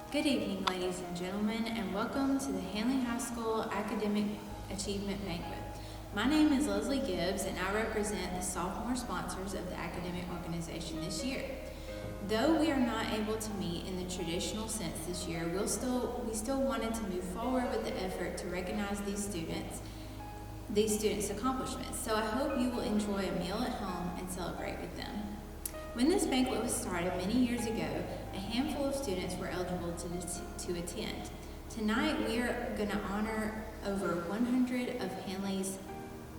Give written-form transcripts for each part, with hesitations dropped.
Good evening, ladies and gentlemen, and welcome to the Handley High School Academic Achievement Banquet. My name is Leslie Gibbs, and I represent the sophomore sponsors of the academic organization this year. Though we are not able to meet in the traditional sense this year, we still wanted to move forward with the effort to recognize these students' accomplishments. So I hope you will enjoy a meal at home and celebrate with them. When this banquet was started many years ago, a handful of students were eligible to attend. Tonight, we are going to honor over 100 of Handley's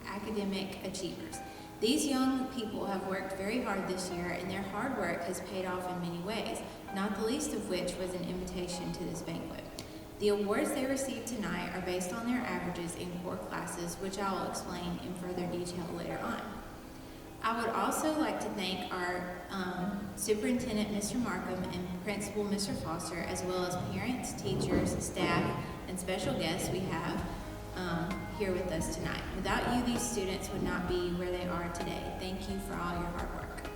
academic achievers. These young people have worked very hard this year, and their hard work has paid off in many ways, not the least of which was an invitation to this banquet. The awards they received tonight are based on their averages in core classes, which I will explain in further detail later on. I would also like to thank our Superintendent, Mr. Markham, and Principal, Mr. Foster, as well as parents, teachers, staff, and special guests we have here with us tonight. Without you, these students would not be where they are today. Thank you for all your hard work.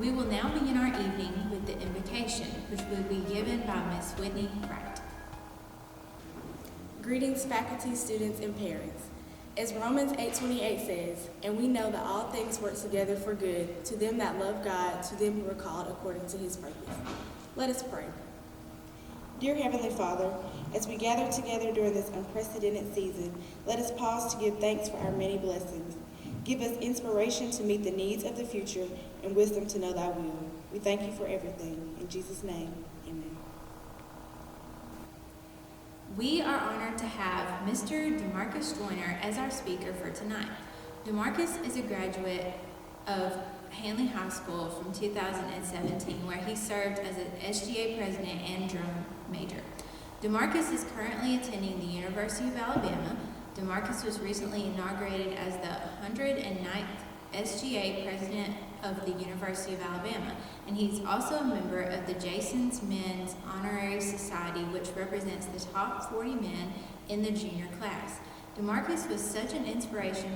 We will now begin our evening with the invocation, which will be given by Ms. Whitney Wright. Greetings, faculty, students, and parents. As Romans 8:28 says, and we know that all things work together for good to them that love God, to them who are called according to his purpose. Let us pray. Dear Heavenly Father, as we gather together during this unprecedented season, let us pause to give thanks for our many blessings. Give us inspiration to meet the needs of the future and wisdom to know thy will. We thank you for everything. In Jesus' name, amen. We are honored to have Mr. DeMarcus Joyner as our speaker for tonight. DeMarcus is a graduate of Handley High School from 2017, where he served as an SGA president and drum major. DeMarcus is currently attending the University of Alabama. DeMarcus was recently inaugurated as the 109th SGA president of the University of Alabama, and he's also a member of the Jason's Men's Honorary Society, which represents the top 40 men in the junior class. DeMarcus was such an inspiration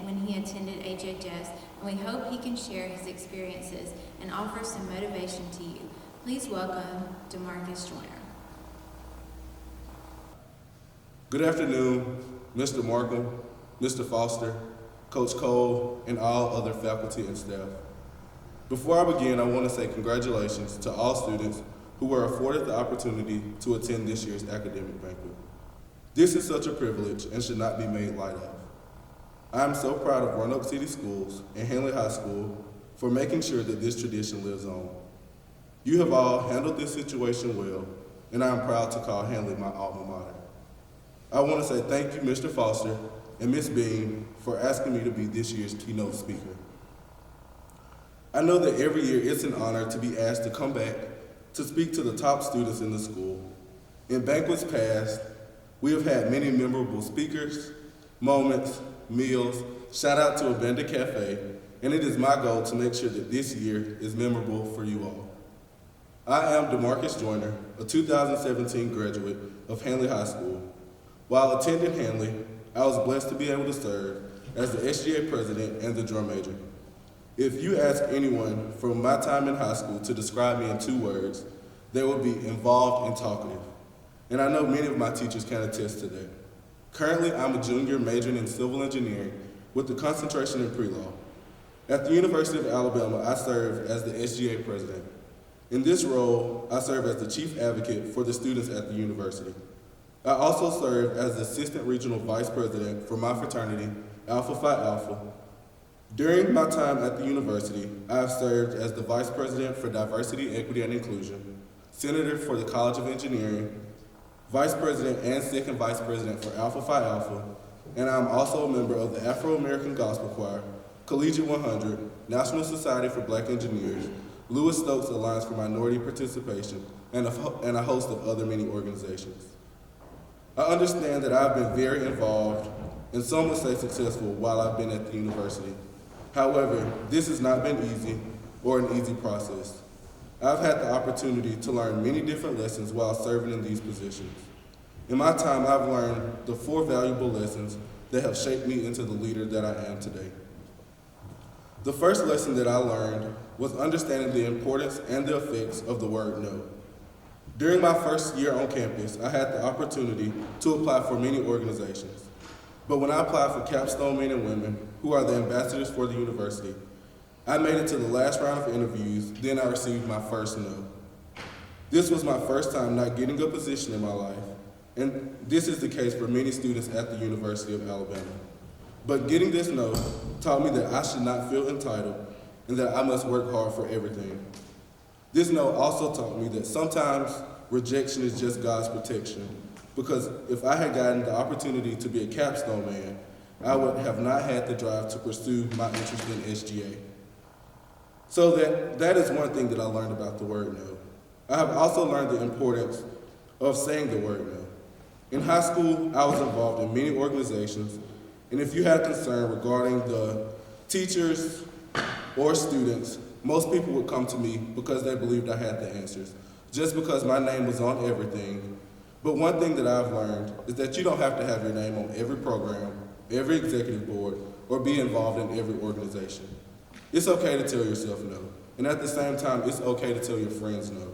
when he attended HHS, and we hope he can share his experiences and offer some motivation to you. Please welcome DeMarcus Joyner. Good afternoon, Mr. Markham, Mr. Foster, Coach Cole, and all other faculty and staff. Before I begin, I want to say congratulations to all students who were afforded the opportunity to attend this year's academic banquet. This is such a privilege and should not be made light of. I am so proud of Roanoke City Schools and Handley High School for making sure that this tradition lives on. You have all handled this situation well, and I am proud to call Handley my alma mater. I want to say thank you, Mr. Foster and Ms. Bean, for asking me to be this year's keynote speaker. I know that every year it's an honor to be asked to come back to speak to the top students in the school. In banquets past, we have had many memorable speakers, moments, meals, shout out to Abanda Cafe, and it is my goal to make sure that this year is memorable for you all. I am DeMarcus Joyner, a 2017 graduate of Handley High School. While attending Handley, I was blessed to be able to serve as the SGA president and the drum major. If you ask anyone from my time in high school to describe me in 2 words, they would be involved and talkative. And I know many of my teachers can attest to that. Currently, I'm a junior majoring in civil engineering with a concentration in pre-law. At the University of Alabama, I serve as the SGA president. In this role, I serve as the chief advocate for the students at the university. I also serve as the assistant regional vice president for my fraternity, Alpha Phi Alpha. During my time at the university, I have served as the vice president for diversity, equity, and inclusion, senator for the College of Engineering, vice president and second vice president for Alpha Phi Alpha, and I'm also a member of the Afro-American Gospel Choir, Collegiate 100, National Society for Black Engineers, Lewis Stokes Alliance for Minority Participation, and a host of other many organizations. I understand that I've been very involved, and some would say successful, while I've been at the university. However, this has not been easy or an easy process. I've had the opportunity to learn many different lessons while serving in these positions. In my time, I've learned the 4 valuable lessons that have shaped me into the leader that I am today. The first lesson that I learned was understanding the importance and the effects of the word no. During my first year on campus, I had the opportunity to apply for many organizations. But when I applied for Capstone Men and Women, who are the ambassadors for the university, I made it to the last round of interviews, then I received my first no. This was my first time not getting a position in my life, and this is the case for many students at the University of Alabama. But getting this no taught me that I should not feel entitled and that I must work hard for everything. This no also taught me that sometimes rejection is just God's protection, because if I had gotten the opportunity to be a capstone man, I would have not had the drive to pursue my interest in SGA. So that is one thing that I learned about the word no. I have also learned the importance of saying the word no. In high school, I was involved in many organizations, and if you had concern regarding the teachers or students, most people would come to me because they believed I had the answers, just because my name was on everything. But one thing that I've learned is that you don't have to have your name on every program, every executive board, or be involved in every organization. It's okay to tell yourself no, and at the same time, it's okay to tell your friends no.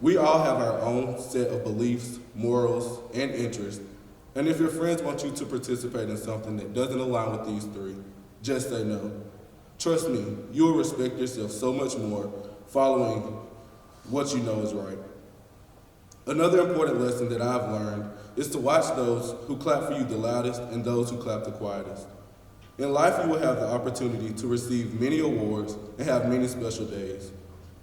We all have our own set of beliefs, morals, and interests, and if your friends want you to participate in something that doesn't align with these three, just say no. Trust me, you will respect yourself so much more following what you know is right. Another important lesson that I've learned is to watch those who clap for you the loudest and those who clap the quietest. In life, you will have the opportunity to receive many awards and have many special days.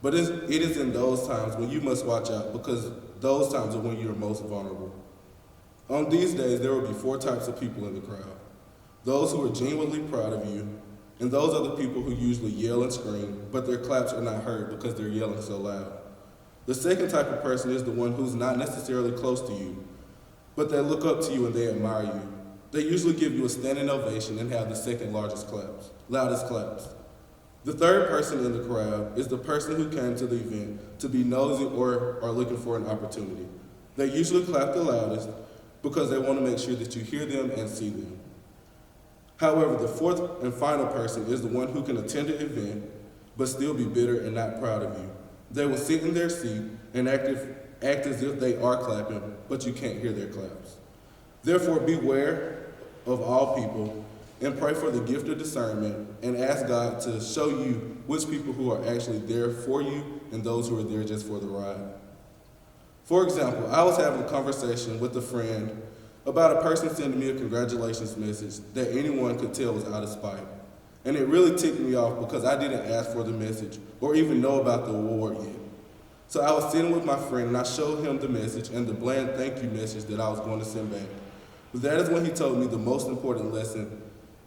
But it is in those times when you must watch out, because those times are when you're most vulnerable. On these days, there will be 4 types of people in the crowd. Those who are genuinely proud of you, and those are the people who usually yell and scream, but their claps are not heard because they're yelling so loud. The second type of person is the one who's not necessarily close to you, but they look up to you and they admire you. They usually give you a standing ovation and have the second loudest claps. The third person in the crowd is the person who came to the event to be nosy or are looking for an opportunity. They usually clap the loudest because they want to make sure that you hear them and see them. However, the fourth and final person is the one who can attend an event but still be bitter and not proud of you. They will sit in their seat and act as if they are clapping, but you can't hear their claps. Therefore, beware of all people and pray for the gift of discernment and ask God to show you which people who are actually there for you and those who are there just for the ride. For example, I was having a conversation with a friend about a person sending me a congratulations message that anyone could tell was out of spite. And it really ticked me off because I didn't ask for the message or even know about the award yet. So I was sitting with my friend and I showed him the message and the bland thank you message that I was going to send back. But that is when he told me the most important lesson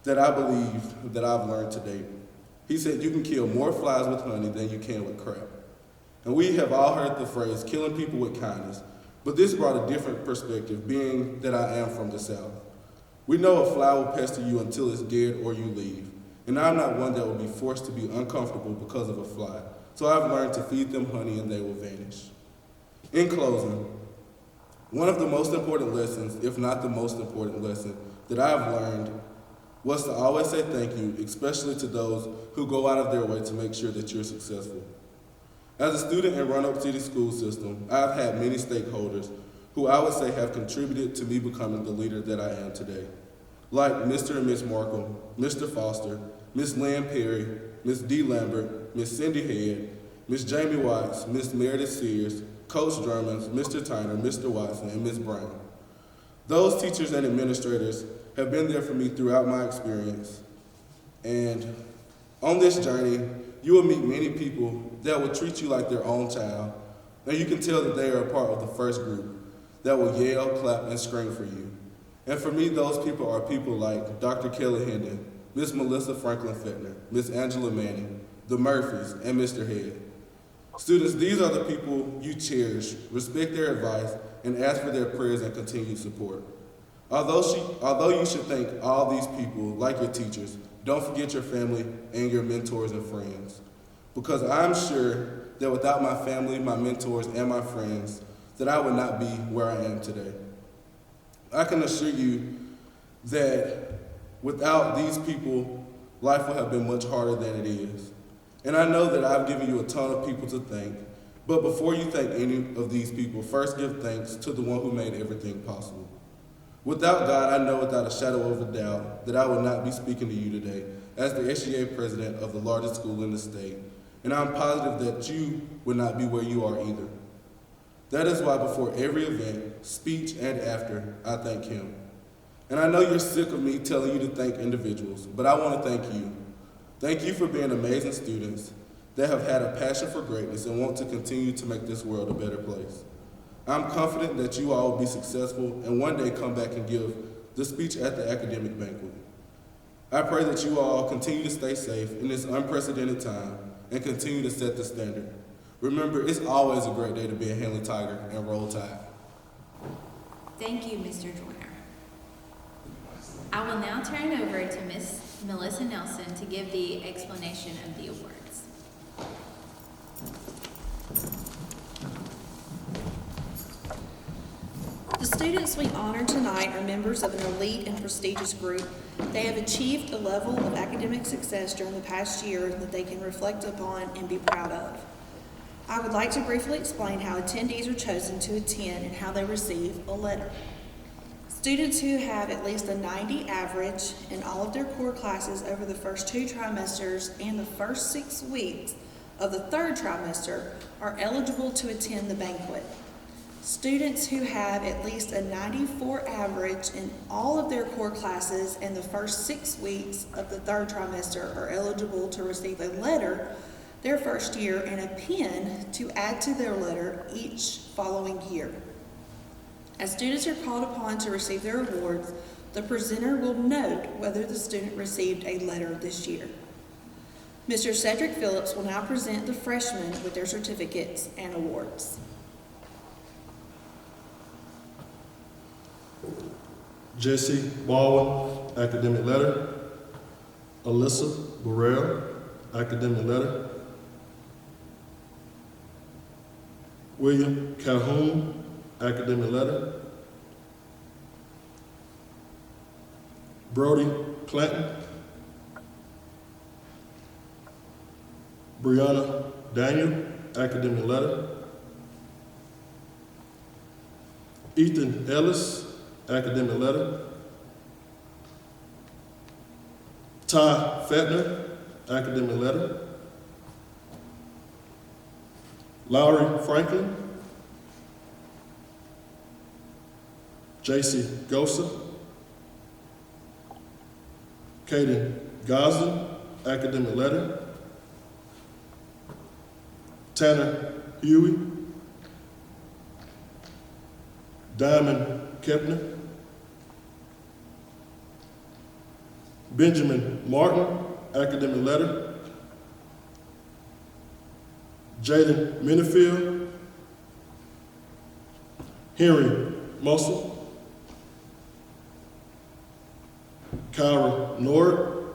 that I believe that I've learned to date. He said, you can kill more flies with honey than you can with crap. And we have all heard the phrase, killing people with kindness, but this brought a different perspective, being that I am from the South. We know a fly will pester you until it's dead or you leave, and I'm not one that will be forced to be uncomfortable because of a fly, so I've learned to feed them honey and they will vanish. In closing, one of the most important lessons, if not the most important lesson, that I've learned was to always say thank you, especially to those who go out of their way to make sure that you're successful. As a student in Roanoke City school system, I've had many stakeholders who I would say have contributed to me becoming the leader that I am today. Like Mr. and Ms. Markham, Mr. Foster, Ms. Lynn Perry, Ms. D. Lambert, Ms. Cindy Head, Ms. Jamie Watts, Ms. Meredith Sears, Coach Drummond, Mr. Tyner, Mr. Watson, and Ms. Brown. Those teachers and administrators have been there for me throughout my experience. And on this journey, you will meet many people that will treat you like their own child, and you can tell that they are a part of the first group that will yell, clap, and scream for you. And for me, those people are people like Dr. Kelly Hendon, Miss Melissa Franklin Fettner, Miss Angela Manning, the Murphys, and Mr. Head. Students, these are the people you cherish, respect their advice, and ask for their prayers and continued support. Although you should thank all these people, like your teachers, don't forget your family and your mentors and friends. Because I'm sure that without my family, my mentors, and my friends, that I would not be where I am today. I can assure you that without these people life would have been much harder than it is. And I know that I've given you a ton of people to thank, but before you thank any of these people, first give thanks to the one who made everything possible. Without God, I know without a shadow of a doubt that I would not be speaking to you today as the SGA president of the largest school in the state, and I'm positive that you would not be where you are either. That is why before every event, speech, and after, I thank him. And I know you're sick of me telling you to thank individuals, but I want to thank you. Thank you for being amazing students that have had a passion for greatness and want to continue to make this world a better place. I'm confident that you all will be successful and one day come back and give the speech at the Academic Banquet. I pray that you all continue to stay safe in this unprecedented time and continue to set the standard. Remember, it's always a great day to be a Handley Tiger and Roll Tide. Thank you, Mr. Joyner. I will now turn it over to Ms. Melissa Nelson to give the explanation of the awards. The students we honor tonight are members of an elite and prestigious group. They have achieved a level of academic success during the past year that they can reflect upon and be proud of. I would like to briefly explain how attendees are chosen to attend and how they receive a letter. Students who have at least a 90 average in all of their core classes over the first 2 trimesters and the first 6 weeks of the 3rd trimester are eligible to attend the banquet. Students who have at least a 94 average in all of their core classes in the first 6 weeks of the 3rd trimester are eligible to receive a letter their first year and a pen to add to their letter each following year. As students are called upon to receive their awards, the presenter will note whether the student received a letter this year. Mr. Cedric Phillips will now present the freshmen with their certificates and awards. Jesse Baldwin, academic letter. Alyssa Burrell, academic letter. William Calhoun, academic letter. Brody Clanton. Brianna Daniel, academic letter. Ethan Ellis, academic letter. Ty Fettner, academic letter. Lowry Franklin. J.C. Gosa. Kaden Gosden, academic letter. Tanner Huey. Diamond Kepner. Benjamin Martin, academic letter. Jaden Minifield. Henry Muscle. Kyra Nord.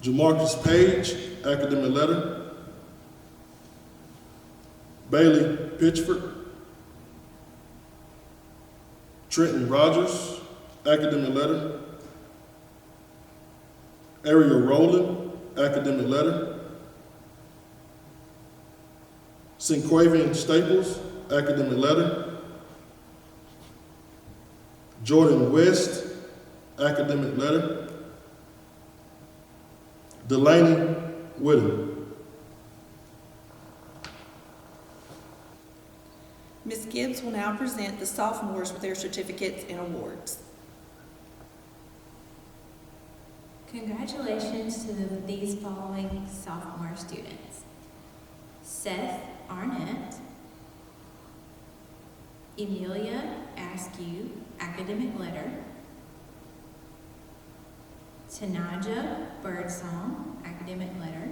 Jamarcus Page, academic letter. Bailey Pitchford. Trenton Rogers, academic letter. Ariel Rowland, academic letter. Sinquavian Staples, academic letter. Jordan West, academic letter. Delaney Whittle. Ms. Gibbs will now present the sophomores with their certificates and awards. Congratulations to these following sophomore students: Seth Arnett, Emilia Askew, academic letter. Tanaja Birdsong, academic letter.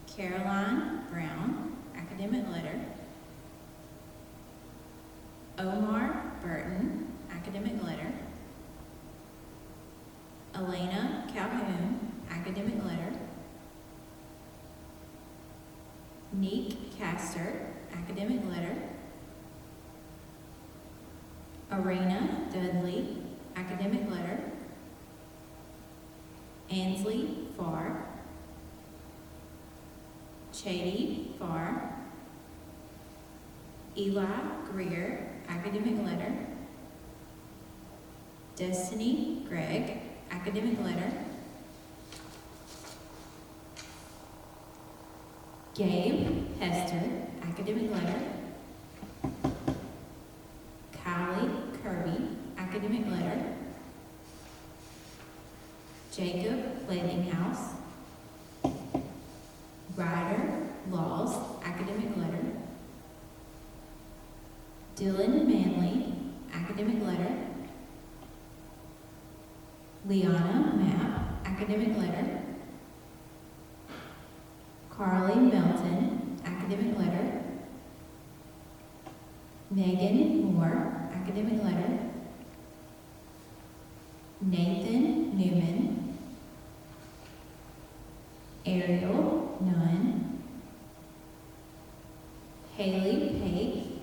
Caroline Brown, academic letter. Omar Burton, academic letter. Elena Calhoun, academic letter. Neek Castor, academic letter. Arena Dudley, academic academic letter. Ansley Farr. Chady Farr. Eli Greer, academic letter. Destiny Gregg, academic letter. Gabe Hester, academic letter. Kylie Kirby, academic letter. Jacob Blandinghouse. Ryder Laws, academic letter. Dylan Manley, academic letter. Liana Mapp, academic letter. Carly Melton, academic letter. Megan Moore, academic letter. Nathan Newman. Ariel Nunn. Haley Pate.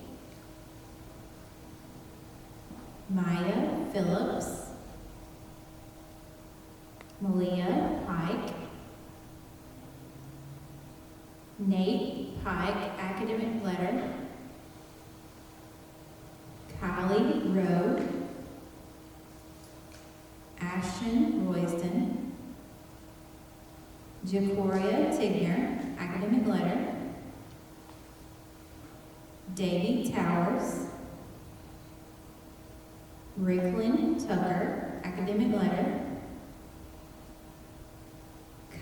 Maya Phillips. Malia Pike. Nate Pike, academic letter. Kylie Rowe. Ashton Royston. Jacoria Tigner, academic letter. Davy Towers. Ricklin Tucker, academic letter.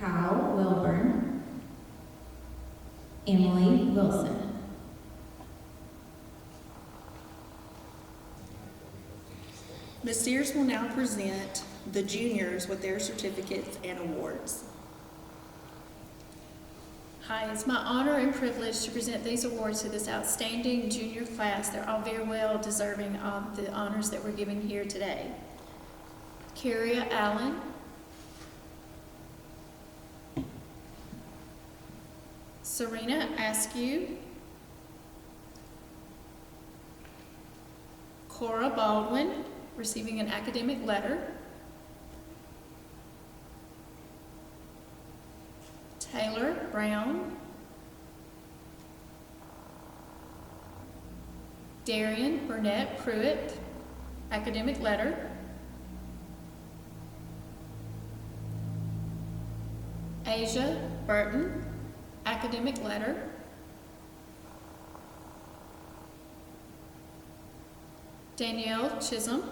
Kyle Wilburn. Emily Wilson. Ms. Sears will now present the juniors with their certificates and awards. Hi, it's my honor and privilege to present these awards to this outstanding junior class. They're all very well deserving of the honors that we're giving here today. Kyria Allen. Serena Askew. Cora Baldwin, receiving an academic letter. Taylor Brown. Darian Burnett Pruitt, academic letter. Asia Burton, academic letter. Danielle Chisholm.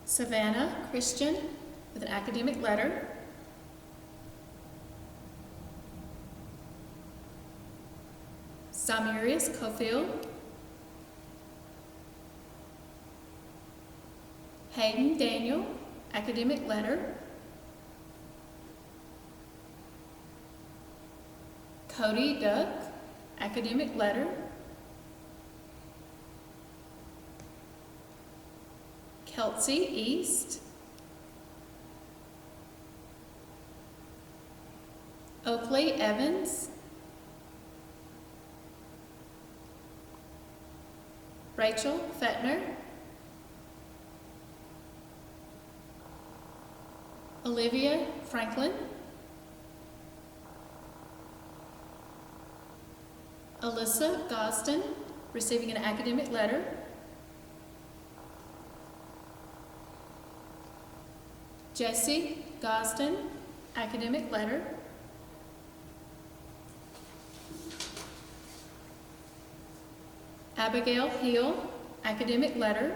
Savannah Christian with an academic letter. Samirius Cofield. Hayden Daniel, academic letter. Cody Duck, academic letter. Kelsey East. Oakley Evans. Rachel Fettner. Olivia Franklin. Alyssa Gosden, receiving an academic letter. Jessie Gosden, academic letter. Abigail Hill, academic letter.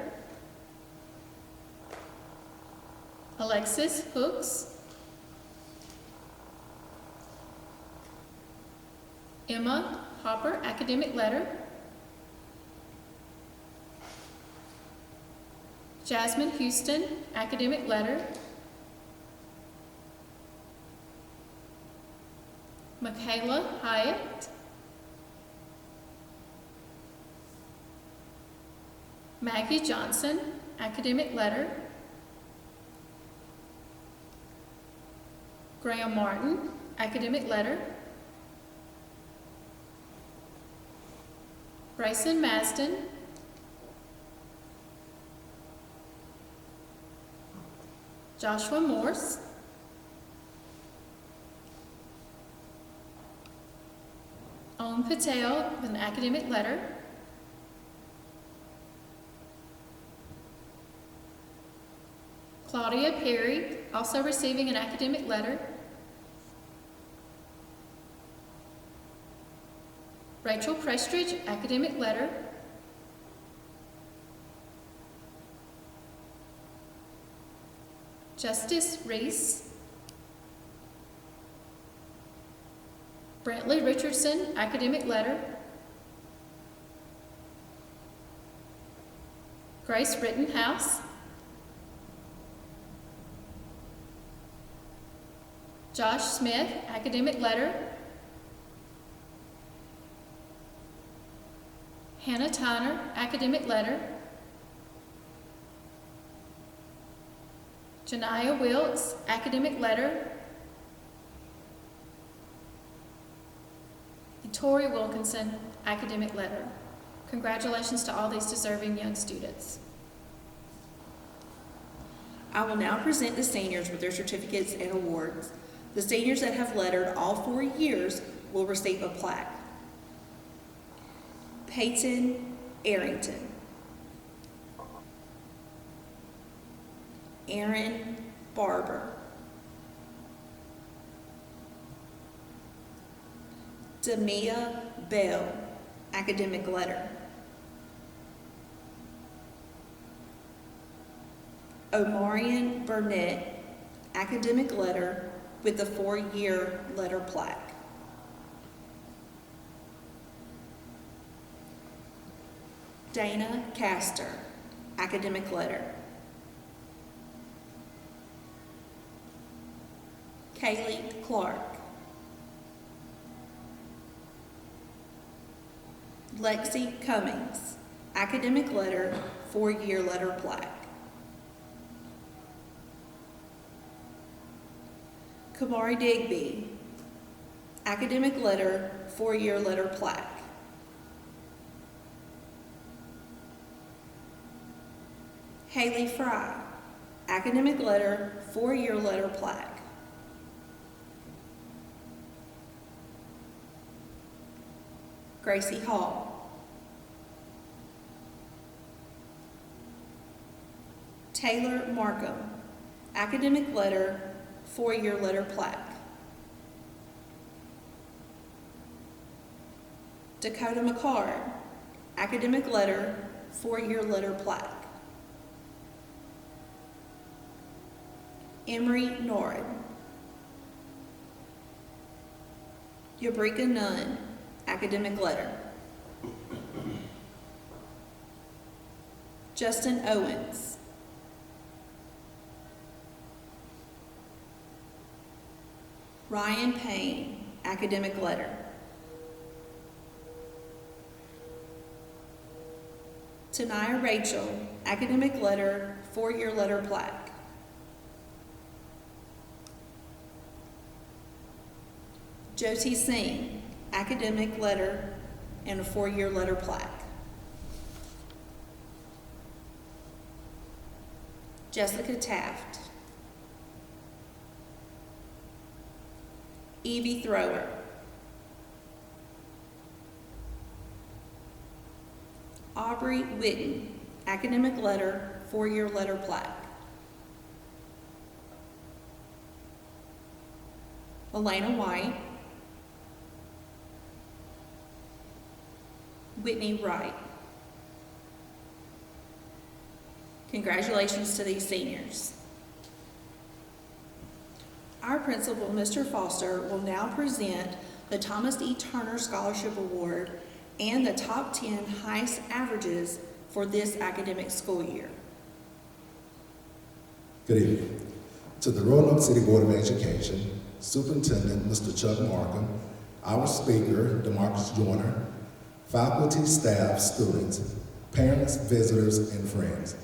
Alexis Hooks. Emma Hopper, academic letter. Jasmine Houston, academic letter. Michaela Hyatt. Maggie Johnson, academic letter. Graham Martin, academic letter. Bryson Masden, Joshua Morse, Om Patel with an academic letter, Claudia Perry, also receiving an academic letter, Rachel Prestridge, academic letter, Justice Reese, Brantley Richardson, academic letter, Grace Rittenhouse, Josh Smith, academic letter, Hannah Tyner, academic letter, Janiyah Wilkes, academic letter, and Tori Wilkinson, academic letter. Congratulations to all these deserving young students. I will now present the seniors with their certificates and awards. The seniors that have lettered all 4 years will receive a plaque. Peyton Arrington, Aaron Barber, Demia Bell, academic letter, Omarion Burnett, academic letter with the 4-year letter plaque. Dana Castor, academic letter. Kaylee Clark. Lexi Cummings, academic letter, 4-year letter plaque. Kamari Digby, academic letter, 4-year letter plaque. Haley Fry, academic letter, 4-year letter plaque. Gracie Hall. Taylor Markham, academic letter, 4-year letter plaque. Dakota McCard, academic letter, 4-year letter plaque. Emery Norrid. Yabrika Nunn, academic letter. Justin Owens. Ryan Payne, academic letter. Tanaya Rachel, academic letter, 4-year letter plaque. Jyoti Singh, academic letter and a 4-year letter plaque. Jessica Taft. Evie Thrower. Aubrey Witten, academic letter, 4-year letter plaque. Elena White. Whitney Wright. Congratulations to these seniors. Our principal, Mr. Foster, will now present the Thomas E. Turner Scholarship Award and the top 10 highest averages for this academic school year. Good evening. To the Roanoke City Board of Education, Superintendent Mr. Chuck Markham, our speaker, DeMarcus Joyner, faculty, staff, students, parents, visitors, and friends.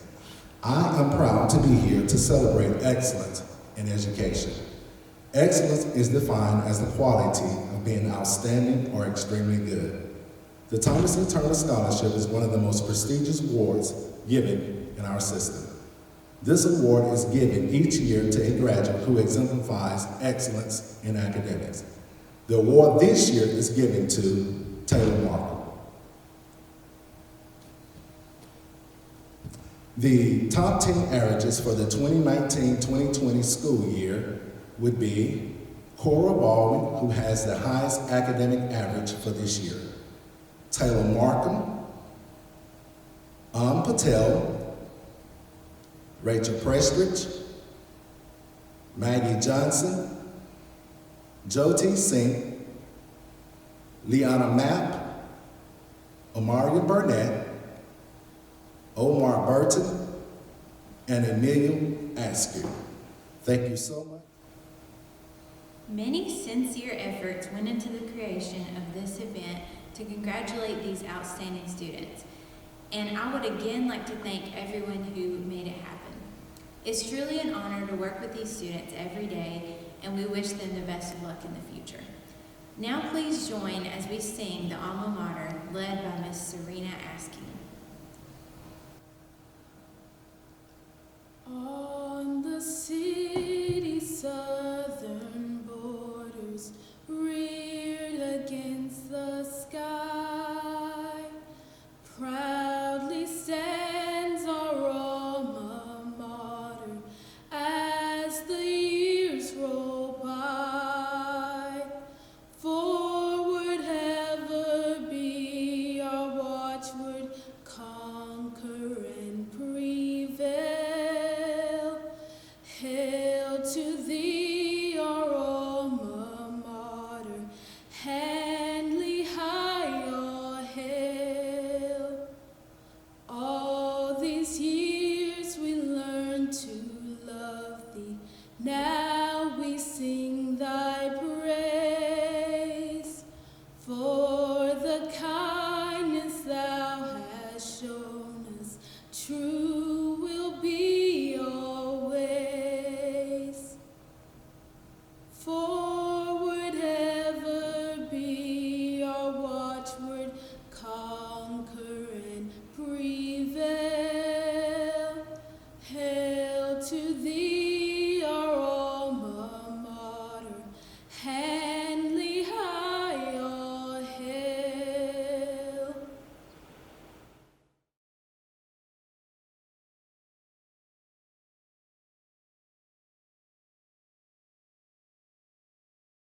I am proud to be here to celebrate excellence in education. Excellence is defined as the quality of being outstanding or extremely good. The Thomas E. Turner Scholarship is one of the most prestigious awards given in our system. This award is given each year to a graduate who exemplifies excellence in academics. The award this year is given to Taylor Markham. The top 10 averages for the 2019-2020 school year would be Cora Baldwin, who has the highest academic average for this year, Taylor Markham, Patel, Rachel Prestridge, Maggie Johnson, Jyoti Singh, Liana Mapp, Amaria Burnett, Omar Burton, and Emilio Askew. Thank you so much. Many sincere efforts went into the creation of this event to congratulate these outstanding students. And I would again like to thank everyone who made it happen. It's truly an honor to work with these students every day, and we wish them the best of luck in the future. Now please join as we sing the alma mater led by Miss Serena Askew.